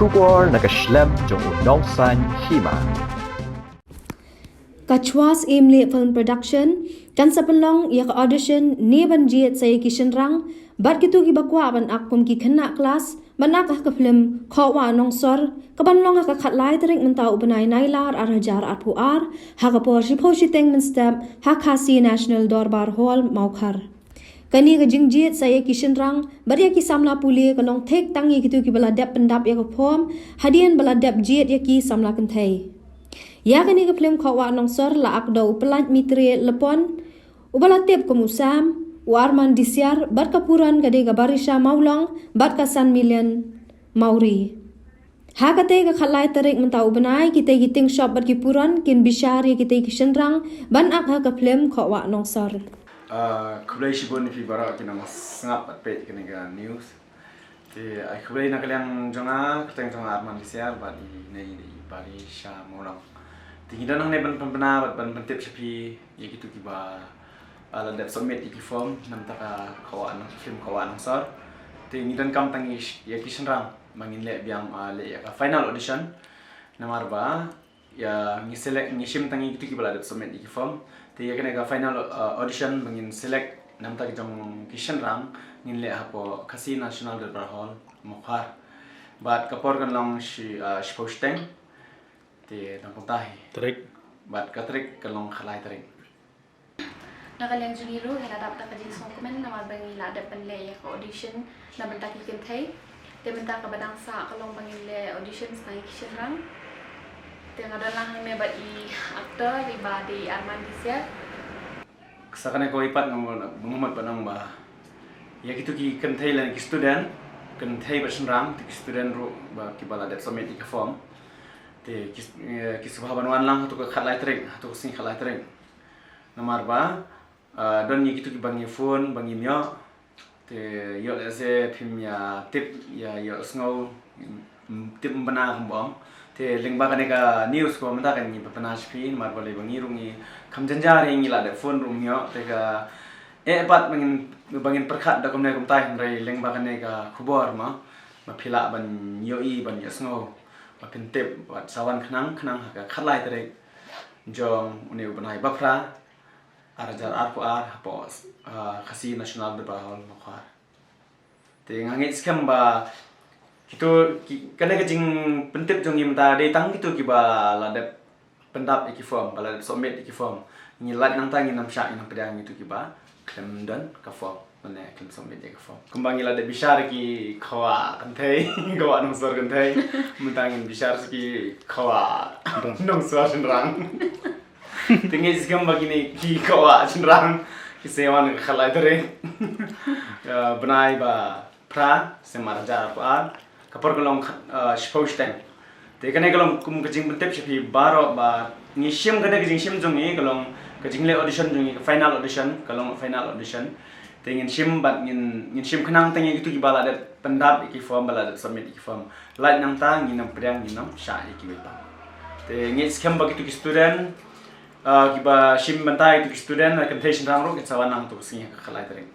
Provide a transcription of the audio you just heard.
Kubor nakaslem jong unongsan hima. Kachwas Imli Film Production kan sapelong yak audition ni banjiet saya kishen rang bat gitu ki bakwa ban akum ki kena kelas manak ka film khawa nong sor kabanlong ka khatlai tering mentau benai nailar arhajar arpuar ha ka por shipho shiteng men step ha khasi National Dorbar Hall Maukhar kani ka jingjiet saya kishen rang baria ki samla puli kanong thek tangi gitu ki baladap pendap yak phom hadian baladap jiet yak ki samla kenthai ya kani ka film khawa nong sor la akdo pelat mitre lepon ubalatep kumusam warman disyar bat kapuran gade ga barisha maulong bat ka san million mauri ha kate ka khalai tarik mentau benai kite giting shop bat kipuran kin bishari kite kishenrang ban ak ha ka film khawa nong sor kublai shibon fi bara kina mas ngap bat pe kina ga news ti ai kublai na kalyang jonga keteng jonga arman disyar bat nei barisha maulong tinggi dan nang neban pembena ban pentip sepi ya gitu kiba ala dat submit iki form nam taka kawan film kawan sor tinggi dan kam tangi ya kisnrang mangin le biang le ya final audition namar ba ya ngi select ngi shim tangi gitu kiba dat submit iki form ti ya kena ga final audition mangin select nam taka jong kisnrang ngin le hapo kasi National Dorbar Hall Maukhar bat kapor kan long shi posteng ti tampung tahi Trik bat katrik kalong khalai tarik Nakaliang juniro hinadap na kajing song komen na mabangi ladap panle ya ka audition na bentaki kintay te benta ka badang sa kalong bangile audition sa kishen rang te ngadalang me bat I actor riba di Arman Disya sakane ko ipat ngumot panang ba ya gitu ki kintay lan ki student kintay ba senrang ti student ro ba ki bala dat submit ki form te kisubhaban wan lang tu ka khalai tarik tu sing khalai tarik namar ba don ni gitu ki bangi phone bangi myo te yo le se phim ya tip ya yo snow tip bana bom te lingba ka ne ka news ko mata kan ni papana spi mar ba le bangi rungi khamjanja ri ngi la de phone rum myo te ka pat bangin perkhat da kom ne kom tai rai lingba ka ne ka khubor ma phila ban yo I ban yo snow makin tip buat sawan kenang haka khalai tarik jong uni ubanai bapra arjar arpuar hapos kasi National Dorbar Hall Maukhar te ngangit skam ba kito kana kajing pentip jong imta de tang gitu ki ba ladap pendap iki form bala submit iki form ngilat nang tangi nam syak nang pedang itu ki ba klem dan ka form mana klem submit iki form kembang ila de bishar ki khawa kanthai kawa nong sor kanthai mentangin bishar ki khawa nong sor senrang tinggi skam bagini ki kawa senrang ki sewan khalai tare benai ba pra semarja pa kapor kolong sposteng te kane kolong kum kajing pentep sepi baro ba ngishim kane kajing shim jongi kolong kajing le audition jongi final audition kolong final audition te ngin shim bat ngin shim khanang tangi gitu ki bala dat pendap iki form bala dat submit iki form light nang ta ngin nam priang ngin nam sha iki beta te ngin skam ba gitu ki student ki ba shim bantai itu ki student kan tension rang ro ki sawan nang tu singi khalai tering